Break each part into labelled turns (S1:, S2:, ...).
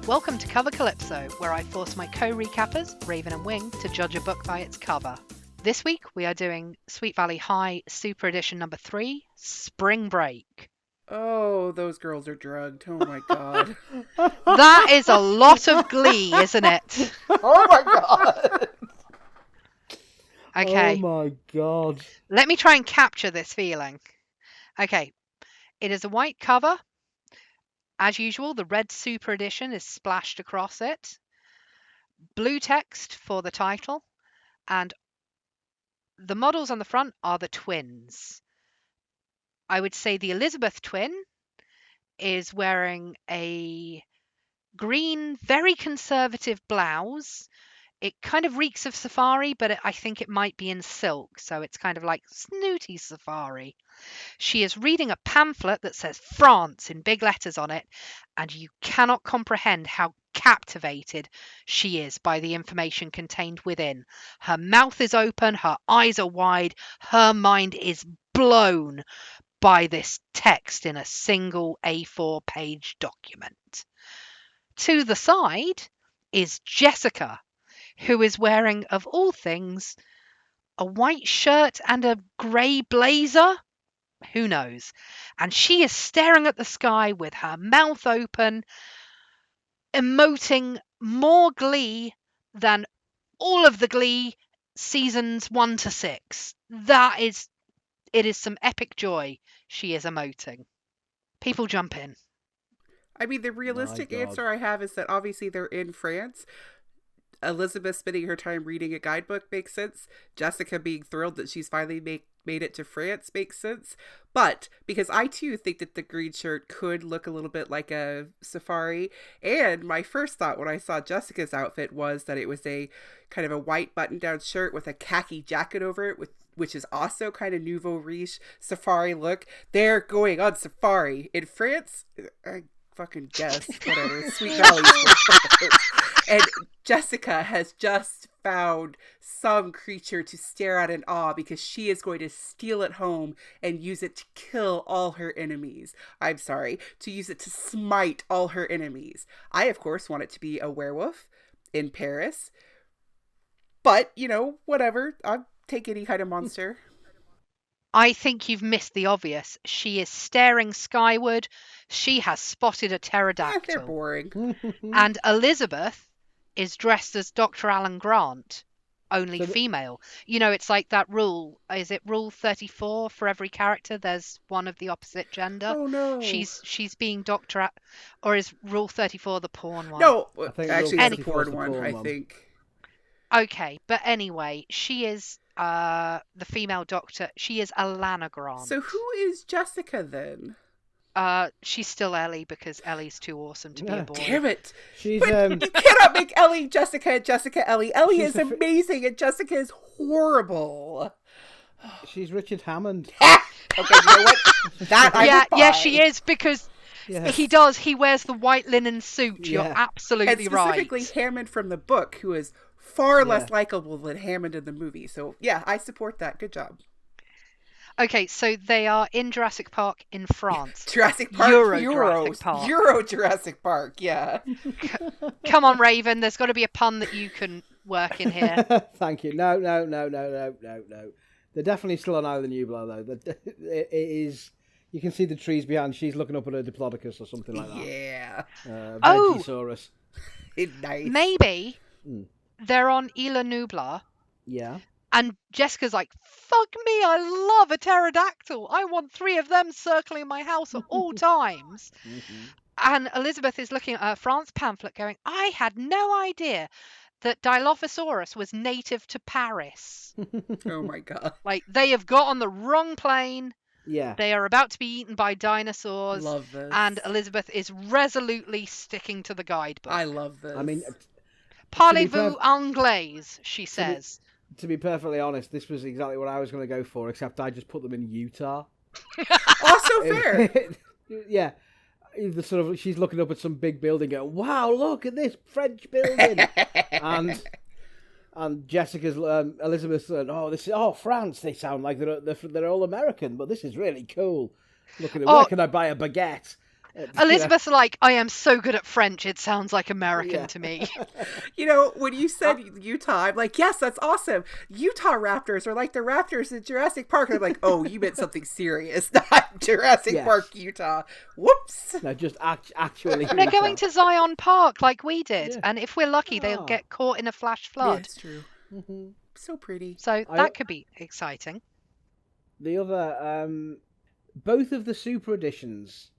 S1: Welcome to Cover Calypso, where I force my co-recappers, Raven and Wing, to judge a book by its cover. This week we are doing Sweet Valley High Super Edition number 3, Spring Break.
S2: Oh, those girls are drugged. Oh my god.
S1: That is a lot of glee, isn't it?
S2: Oh my god.
S1: Okay.
S3: Oh my god.
S1: Let me try and capture this feeling. Okay. It is a white cover. As usual, the red Super Edition is splashed across it. Blue text for the title. And the models on the front are the twins. I would say the Elizabeth twin is wearing a green, very conservative blouse. It kind of reeks of safari, but I think it might be in silk, so it's kind of like snooty safari. She is reading a pamphlet that says France in big letters on it, and you cannot comprehend how captivated she is by the information contained within. Her mouth is open, her eyes are wide, her mind is blown by this text in a single A4 page document. To the side is Jessica, who is wearing, of all things, a white shirt and a grey blazer. Who knows? And she is staring at the sky with her mouth open, emoting more glee than all of the Glee seasons 1 to 6. It is some epic joy she is emoting. People jump in.
S2: I mean, the realistic answer I have is that obviously they're in France. Elizabeth spending her time reading a guidebook makes sense. Jessica being thrilled that she's finally made it to France makes sense. But because I too think that the green shirt could look a little bit like a safari. And my first thought when I saw Jessica's outfit was that it was a kind of a white button-down shirt with a khaki jacket over it, which is also kind of nouveau riche safari look. They're going on safari in France. I fucking guess, whatever. Sweet Valley. And Jessica has just found some creature to stare at in awe because she is going to steal it home and use it to kill all her enemies. I'm sorry, to use it to smite all her enemies. I, of course, want it to be a werewolf in Paris. But, you know, whatever. I'll take any kind of monster.
S1: I think you've missed the obvious. She is staring skyward. She has spotted a pterodactyl.
S2: They're boring.
S1: And Elizabeth is dressed as Dr. Alan Grant, only female. You know, it's like that rule. Is it rule 34? For every character, there's one of the opposite gender.
S2: Oh, no.
S1: She's being or is rule 34 the porn one?
S2: No,
S3: I think
S2: actually it's the porn
S3: the
S2: one,
S3: porn
S2: I
S3: one.
S2: think.
S1: Okay, but anyway, she is the female doctor. She is Alana Grant.
S2: So who is Jessica then?
S1: She's still Ellie because Ellie's too awesome to be a boy.
S2: Damn it!
S3: She's
S2: But you cannot make Ellie Jessica and Jessica Ellie. Ellie is amazing and Jessica is horrible.
S3: she's Richard Hammond.
S2: Okay, you know what? That I would buy.
S1: Yeah, she is because
S3: Yes.
S1: he wears the white linen suit. You're
S3: Yeah.
S1: absolutely
S2: And specifically
S1: right.
S2: Hammond from the book, who is far less likable than Hammond in the movie. So yeah, I support that. Good job.
S1: Okay, so they are in Jurassic Park in France.
S2: Jurassic Park,
S1: Jurassic Park.
S2: Euro Jurassic Park, yeah.
S1: Come on, Raven. There's got to be a pun that you can work in here.
S3: Thank you. No. They're definitely still on Isla Nublar, though. It is. You can see the trees behind. She's looking up at a Diplodocus or something like that.
S2: Yeah.
S3: Vegisaurus.
S2: Nice.
S1: Maybe they're on Isla Nublar.
S3: Yeah.
S1: And Jessica's like, fuck me, I love a pterodactyl. I want 3 of them circling my house at all times. And Elizabeth is looking at her France pamphlet going, I had no idea that Dilophosaurus was native to Paris.
S2: Oh my god.
S1: Like, they have got on the wrong plane.
S3: Yeah.
S1: They are about to be eaten by dinosaurs.
S2: Love this.
S1: And Elizabeth is resolutely sticking to the guidebook.
S2: I love this.
S3: I mean,
S1: Parlez-vous anglais, she says.
S3: to be perfectly honest, this was exactly what I was going to go for, except I just put them in Utah.
S2: Also fair.
S3: Yeah. The sort of, she's looking up at some big building going, wow, look at this French building. and Jessica's, Elizabeth's, France, they sound like they're all American, but this is really cool. Look at it, where can I buy a baguette?
S1: Elizabeth's like, I am so good at French, it sounds like American to me.
S2: When you said Utah, I'm like, yes, that's awesome. Utah Raptors are like the Raptors in Jurassic Park. And I'm like, oh, you meant something serious, not Jurassic Park, Utah. Whoops.
S3: No, just actually.
S1: They're going to Zion Park like we did. Yeah. And if we're lucky, they'll get caught in a flash flood.
S2: Yeah, it's true. Mm-hmm. So pretty.
S1: So that could be exciting.
S3: The other, both of the super editions,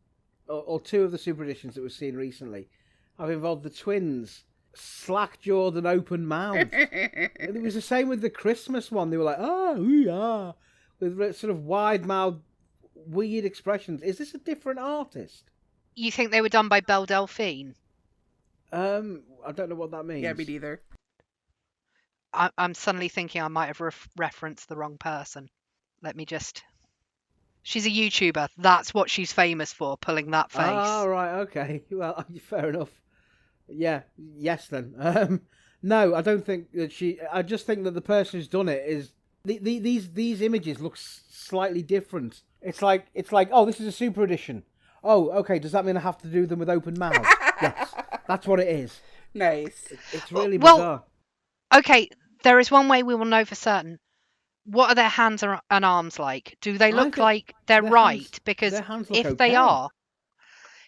S3: or two of the super editions that we've seen recently, have involved the twins slack-jawed and open-mouthed. And it was the same with the Christmas one. They were like, with sort of wide-mouthed, weird expressions. Is this a different artist?
S1: You think they were done by Belle Delphine?
S3: I don't know what that means.
S2: Yeah, me neither.
S1: I'm suddenly thinking I might have referenced the wrong person. Let me just... She's a YouTuber. That's what she's famous for, pulling that face.
S3: Oh, right, okay. Well, fair enough. Yeah, yes then. No, I don't think that I just think that the person who's done it is... These images look slightly different. It's like, oh, this is a super edition. Oh, okay, does that mean I have to do them with open mouths? Yes, that's what it is.
S2: Nice.
S3: It's really bizarre.
S1: Okay, there is one way we will know for certain. What are their hands and arms like? Do they look like they're right? Because if they are,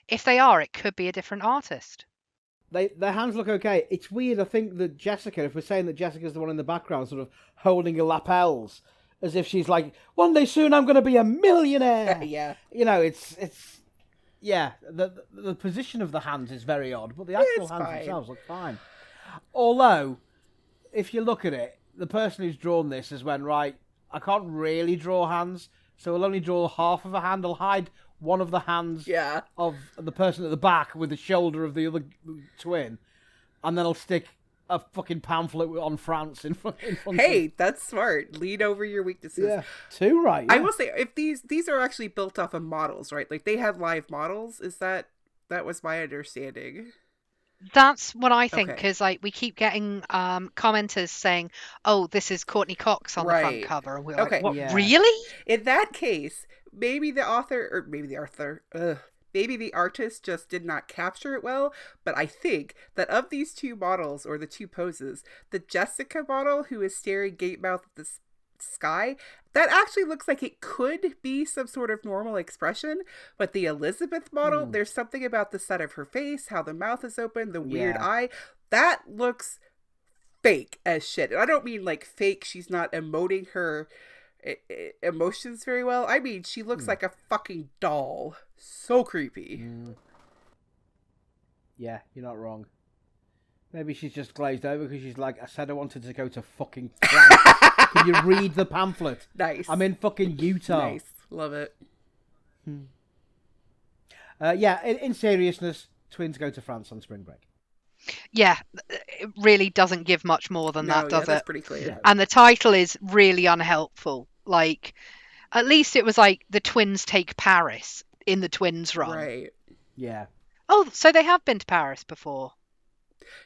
S1: it could be a different artist.
S3: Their hands look okay. It's weird. I think that Jessica, if we're saying that Jessica's the one in the background, sort of holding her lapels, as if she's like, one day soon I'm going to be a millionaire.
S2: Yeah.
S3: The position of the hands is very odd, but the actual hands themselves look fine. Although, if you look at it, the person who's drawn this has went, right, I can't really draw hands, so I'll only draw half of a hand. I'll hide one of the hands of the person at the back with the shoulder of the other twin, and then I'll stick a fucking pamphlet on France in front.
S2: Hey, that's smart. Lead over your weaknesses.
S3: Yeah, too right. Yeah.
S2: I will say, if these are actually built off of models, right? Like they have live models. Is that was my understanding?
S1: That's what I think, because we keep getting commenters saying, "Oh, this is Courtney Cox on the front cover," and we're like, "What? Yeah. Really?"
S2: In that case, maybe the artist just did not capture it well. But I think that of these two models or the two poses, the Jessica model who is staring gape mouth at the sky, that actually looks like it could be some sort of normal expression, but the Elizabeth model, there's something about the set of her face, how the mouth is open, the weird eye, that looks fake as shit. And I don't mean like fake, she's not emoting her emotions very well. I mean, she looks like a fucking doll. So creepy.
S3: Yeah, you're not wrong. Maybe she's just glazed over because she's like, I said I wanted to go to fucking France. Can you read the pamphlet?
S2: Nice.
S3: I'm in fucking Utah.
S2: Nice. Love it.
S3: In seriousness, twins go to France on spring break.
S1: Yeah, it really doesn't give much more than that, does it?
S2: That's pretty clear.
S3: Yeah.
S1: And the title is really unhelpful. Like, at least it was like the twins take Paris in the twins run.
S2: Right.
S3: Yeah.
S1: Oh, so they have been to Paris before.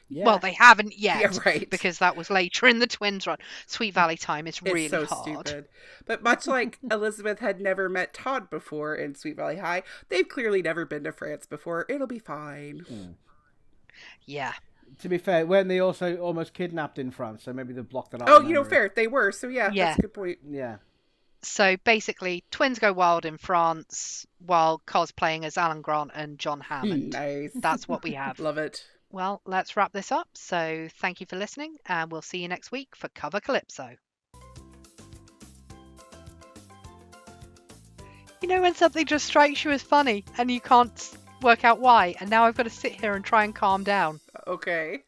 S3: Yeah.
S1: Well, they haven't yet,
S2: yeah, right.
S1: because that was later in the twins run. Sweet Valley time is really
S2: so
S1: hard.
S2: Stupid. But much like Elizabeth had never met Todd before in Sweet Valley High, they've clearly never been to France before. It'll be fine.
S1: Yeah.
S3: To be fair, weren't they also almost kidnapped in France? So maybe they've blocked it out.
S2: Oh, fair. They were. So yeah, that's a good point.
S3: Yeah.
S1: So basically, twins go wild in France while cosplaying as Alan Grant and John Hammond.
S2: Nice.
S1: That's what we have.
S2: Love it.
S1: Well, let's wrap this up. So thank you for listening, and we'll see you next week for Cover Calypso. You know when something just strikes you as funny and you can't work out why, and now I've got to sit here and try and calm down.
S2: Okay.